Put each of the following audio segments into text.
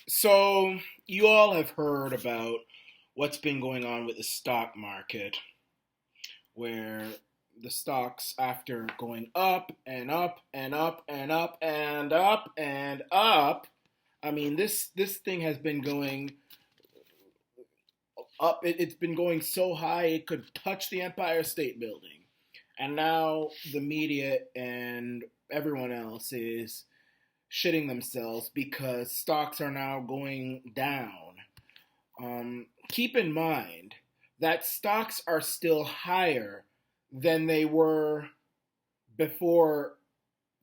So, you all have heard about what's been going on with the stock market, where the stocks, after going up and up and up and up and up and up, I mean, this thing has been going up. It's been going so high it could touch the Empire State Building, and now the media and everyone else is shitting themselves because stocks are now going down. Keep in mind that stocks are still higher than they were before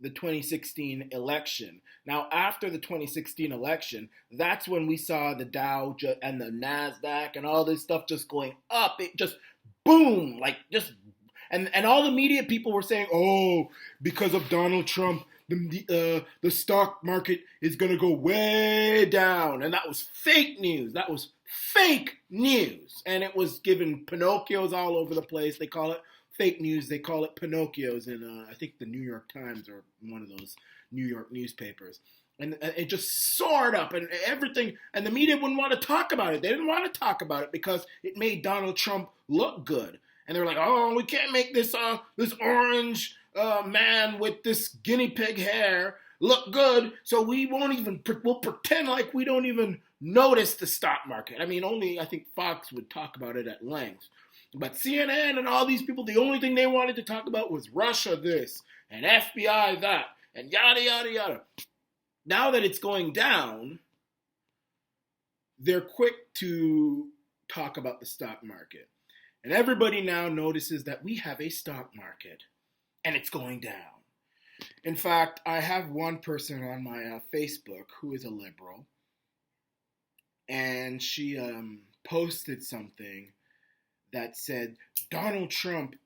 the 2016 election. Now, after the 2016 election, that's when we saw the Dow and the Nasdaq and all this stuff just going up. It just boom, like just and all the media people were saying, "Oh, because of Donald Trump, the stock market is gonna go way down," and that was fake news. That was fake news, and it was given Pinocchios all over the place. They call it fake news. They call it Pinocchios in I think the New York Times or one of those New York newspapers. And it just soared up, and everything. And the media wouldn't want to talk about it. They didn't want to talk about it because it made Donald Trump look good. And they were like, "Oh, we can't make this orange man with this guinea pig hair look good, so we'll pretend like we don't even notice the stock market." I mean, only I think Fox would talk about it at length. But CNN and all these people, the only thing they wanted to talk about was Russia this and FBI that and yada yada yada. Now that it's going down, they're quick to talk about the stock market. And everybody now notices that we have a stock market and it's going down. In fact, I have one person on my Facebook who is a liberal, and she posted something that said Donald Trump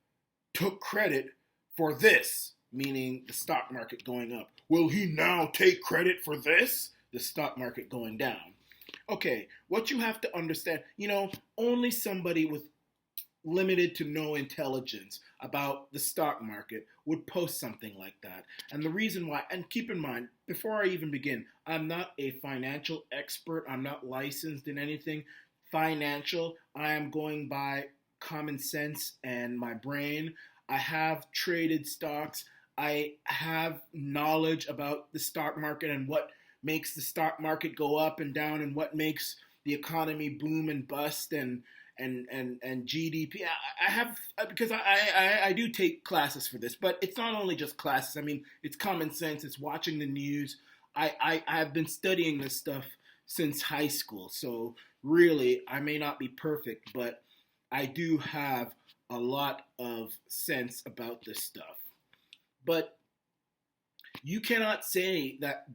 took credit for this, meaning the stock market going up. Will he now take credit for this? The stock market going down. Okay, what you have to understand, only somebody with limited to no intelligence about the stock market would post something like that. And the reason why, and keep in mind, before I even begin, I'm not a financial expert. I'm not licensed in anything financial. I am going by common sense and my brain. I have traded stocks. I have knowledge about the stock market and what makes the stock market go up and down and what makes the economy boom and bust and GDP. I have because I do take classes for this, but it's not only just classes. I mean, it's common sense. It's watching the news. I have been studying this stuff since high school, so really I may not be perfect, but I do have a lot of sense about this stuff. But you cannot say that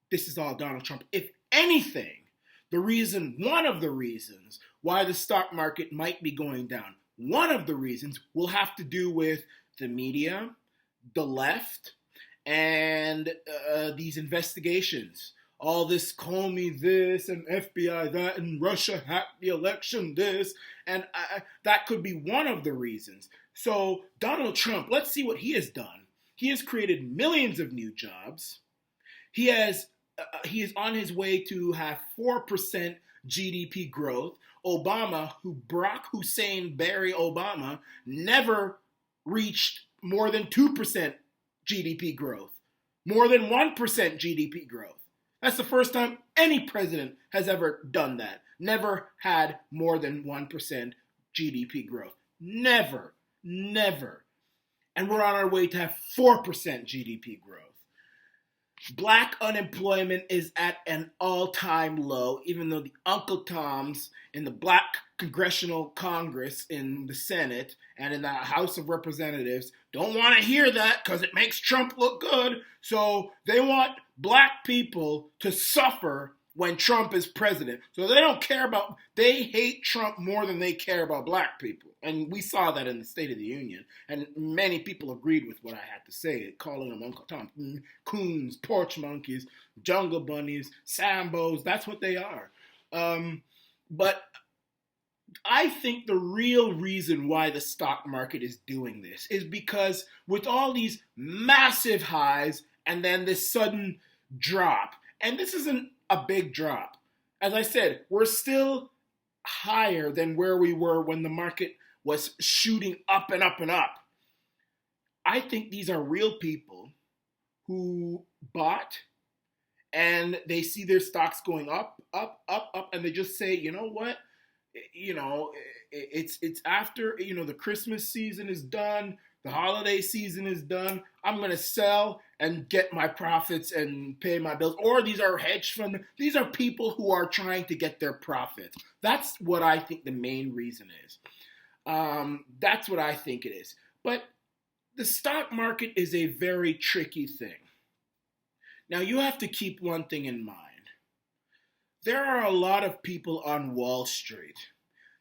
this is all Donald Trump. If anything, one of the reasons why the stock market might be going down, one of the reasons will have to do with the media, the left, and these investigations. All this Comey this and FBI that and Russia hacked the election this and that could be one of the reasons. So Donald Trump, let's see what he has done. He has created millions of new jobs. He is on his way to have 4% GDP growth. Barack Hussein Barry Obama, never reached more than 2% GDP growth, more than 1% GDP growth. That's the first time any president has ever done that. Never had more than 1% GDP growth. Never, never. And we're on our way to have 4% GDP growth. Black unemployment is at an all-time low, even though the Uncle Toms in the Black Congressional Congress in the Senate and in the House of Representatives don't want to hear that because it makes Trump look good. So they want black people to suffer when Trump is president. So they hate Trump more than they care about black people. And we saw that in the State of the Union. And many people agreed with what I had to say, calling them Uncle Tom. Coons, porch monkeys, jungle bunnies, Sambos, that's what they are. But I think the real reason why the stock market is doing this is because with all these massive highs and then this sudden drop, and this isn't a big drop. As I said, we're still higher than where we were when the market was shooting up and up and up. I think these are real people who bought and they see their stocks going up, up, up, up, and they just say, you know what? You know, it's after, you know, the Christmas season is done, the holiday season is done. I'm going to sell and get my profits and pay my bills. Or these are hedge fund. These are people who are trying to get their profits. That's what I think the main reason is. That's what I think it is. But the stock market is a very tricky thing. Now, you have to keep one thing in mind. There are a lot of people on Wall Street.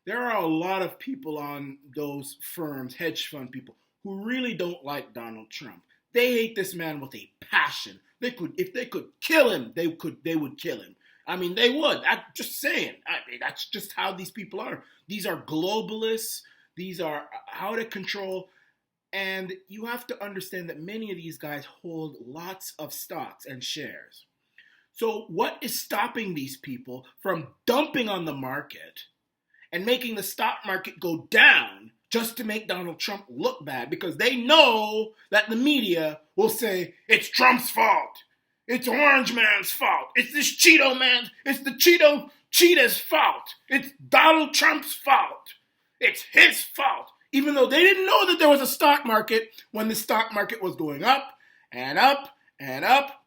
There are a lot of people on those firms, hedge fund people, who really don't like Donald Trump. They hate this man with a passion. If they could kill him, they would kill him. I mean, they would. I'm just saying. I mean, that's just how these people are. These are globalists. These are out of control. And you have to understand that many of these guys hold lots of stocks and shares. So what is stopping these people from dumping on the market and making the stock market go down just to make Donald Trump look bad? Because they know that the media will say, it's Trump's fault. It's Orange Man's fault. It's this Cheeto man. It's the Cheetah's fault. It's Donald Trump's fault. It's his fault. Even though they didn't know that there was a stock market when the stock market was going up and up and up.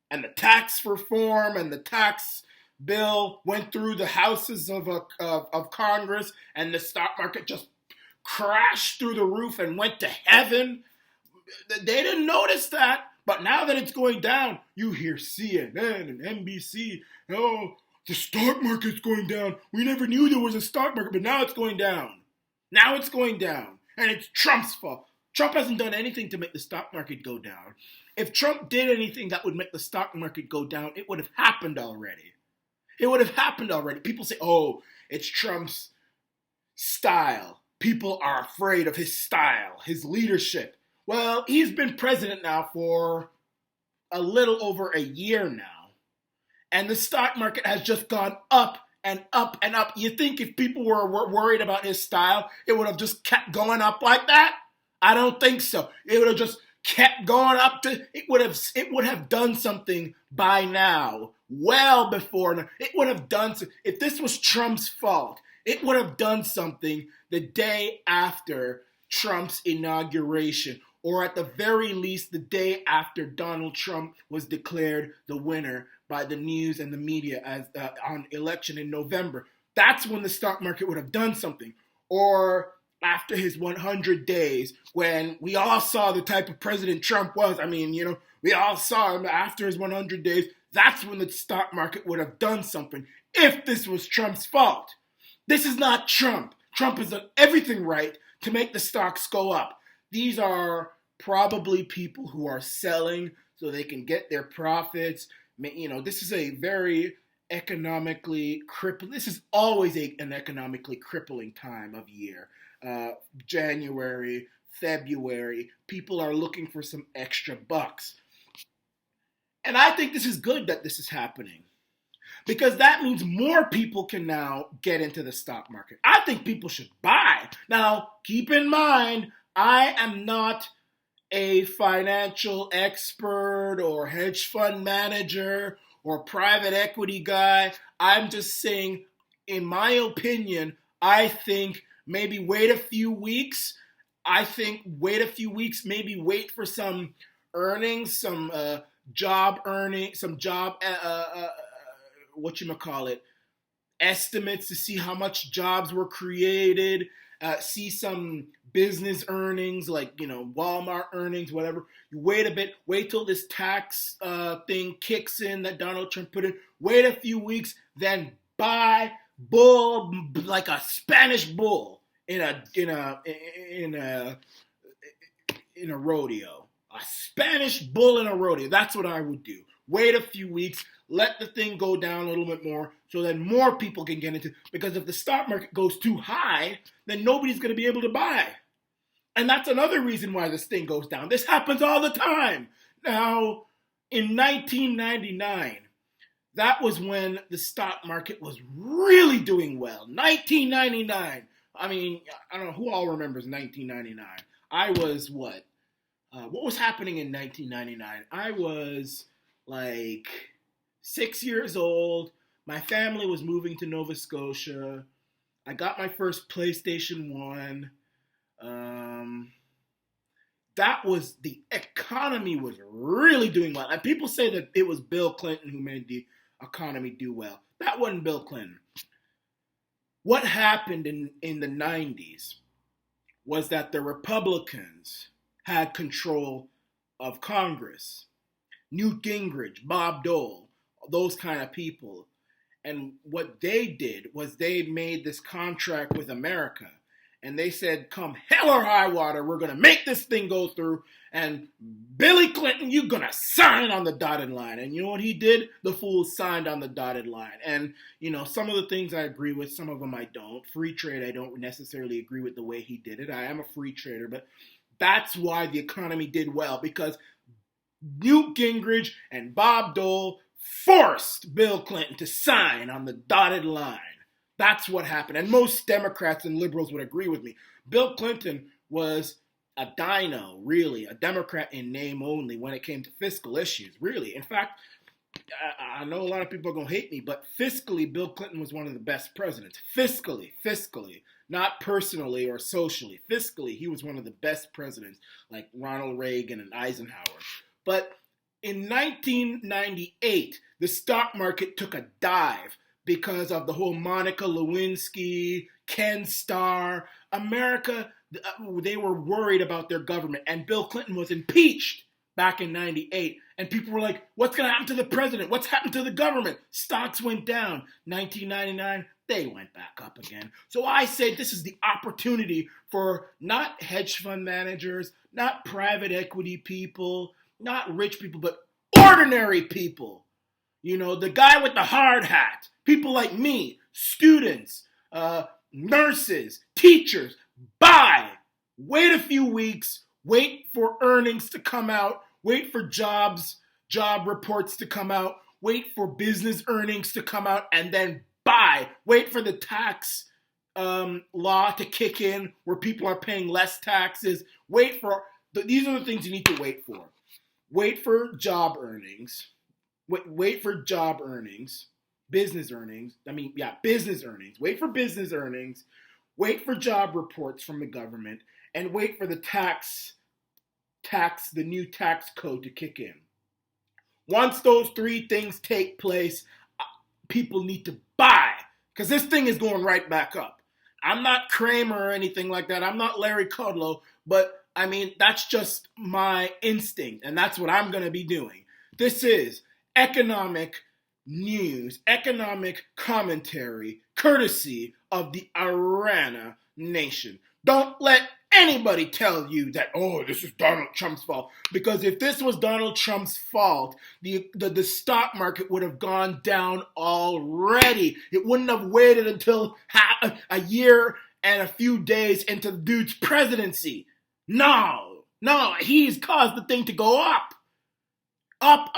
And the tax reform and the tax bill went through the houses of Congress, and the stock market just crashed through the roof and went to heaven. They didn't notice that, but now that it's going down, you hear CNN and NBC, oh, the stock market's going down. We never knew there was a stock market, but now it's going down. Now it's going down, and it's Trump's fault. Trump hasn't done anything to make the stock market go down. If Trump did anything that would make the stock market go down, it would have happened already. It would have happened already. People say, oh, it's Trump's style. People are afraid of his style, his leadership. Well, he's been president now for a little over a year now. And the stock market has just gone up and up and up. You think if people were worried about his style, it would have just kept going up like that? I don't think so. It would have just kept going up to, it would have done something by now, well before. It would have done, if this was Trump's fault, it would have done something the day after Trump's inauguration, or at the very least the day after Donald Trump was declared the winner by the news and the media as on election in November. That's when the stock market would have done something. Or after his 100 days, when we all saw the type of president Trump was. I mean, you know, we all saw him after his 100 days. That's when the stock market would have done something if this was Trump's fault. This is not Trump. Trump has done everything right to make the stocks go up. These are probably people who are selling so they can get their profits. You know, this is a very economically crippling, this is always an economically crippling time of year. January, February, people are looking for some extra bucks. And I think this is good that this is happening, because that means more people can now get into the stock market. I think people should buy. Now, keep in mind, I am not a financial expert or hedge fund manager or private equity guy. I'm just saying, in my opinion, I think maybe wait a few weeks. Maybe wait for some earnings, some job earnings, some job, estimates to see how much jobs were created, see some business earnings, like, you know, Walmart earnings, whatever. You wait a bit, wait till this tax thing kicks in that Donald Trump put in. Wait a few weeks, then buy bull like a Spanish bull in a rodeo. A Spanish bull in a rodeo. That's what I would do. Wait a few weeks, let the thing go down a little bit more so that more people can get into it. Because if the stock market goes too high, then nobody's going to be able to buy. And that's another reason why this thing goes down. This happens all the time. Now, in 1999, That was when the stock market was really doing well. 1999. I mean, I don't know who all remembers 1999. I was what? What was happening in 1999? I was like 6 years old. My family was moving to Nova Scotia. I got my first PlayStation 1. Um, that was the economy was really doing well. And people say that it was Bill Clinton who made the economy do well. That wasn't Bill Clinton. What happened in the 90s was that the Republicans had control of Congress. Newt Gingrich, Bob Dole, those kind of people. And what they did was they made this contract with America. And they said, come hell or high water, we're going to make this thing go through. And Billy Clinton, you're going to sign on the dotted line. And you know what he did? The fool signed on the dotted line. And, you know, some of the things I agree with, some of them I don't. Free trade, I don't necessarily agree with the way he did it. I am a free trader, but that's why the economy did well. Because Newt Gingrich and Bob Dole forced Bill Clinton to sign on the dotted line. That's what happened. And most Democrats and liberals would agree with me. Bill Clinton was a dino, really, a Democrat in name only when it came to fiscal issues, really. In fact, I know a lot of people are going to hate me, but fiscally, Bill Clinton was one of the best presidents. Fiscally, not personally or socially. Fiscally, he was one of the best presidents, like Ronald Reagan and Eisenhower. But in 1998, the stock market took a dive because of the whole Monica Lewinsky, Ken Starr. America, they were worried about their government. And Bill Clinton was impeached back in 98. And people were like, what's going to happen to the president? What's happened to the government? Stocks went down. 1999, they went back up again. So I say this is the opportunity for not hedge fund managers, not private equity people, not rich people, but ordinary people. You know, the guy with the hard hat. People like me, students, nurses, teachers, buy. Wait a few weeks. Wait for earnings to come out. Wait for job reports to come out. Wait for business earnings to come out, and then buy. Wait for the tax law to kick in where people are paying less taxes. These are the things you need to wait for. Wait for job earnings. Wait for job earnings. Business earnings. Business earnings. Wait for business earnings. Wait for job reports from the government. And wait for the the new tax code to kick in. Once those three things take place, people need to buy. Because this thing is going right back up. I'm not Kramer or anything like that. I'm not Larry Kudlow. But, I mean, that's just my instinct. And that's what I'm going to be doing. This is economic news, economic commentary, courtesy of the Arana Nation. Don't let anybody tell you that, oh, this is Donald Trump's fault. Because if this was Donald Trump's fault, the stock market would have gone down already. It wouldn't have waited until a year and a few days into the dude's presidency. No, he's caused the thing to go up. Up.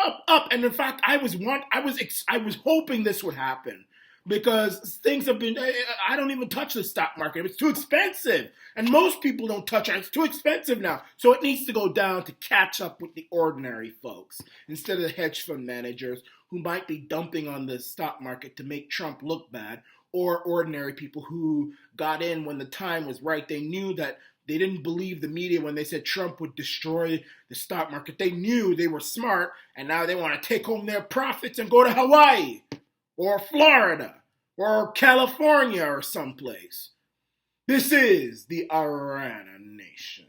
And in fact, I was hoping this would happen because things have been, I don't even touch the stock market. It's too expensive. And most people don't touch it. It's too expensive now. So it needs to go down to catch up with the ordinary folks instead of the hedge fund managers who might be dumping on the stock market to make Trump look bad, or ordinary people who got in when the time was right. They knew that they didn't believe the media when they said Trump would destroy the stock market. They knew they were smart, and now they want to take home their profits and go to Hawaii or Florida or California or someplace. This is the Arana Nation.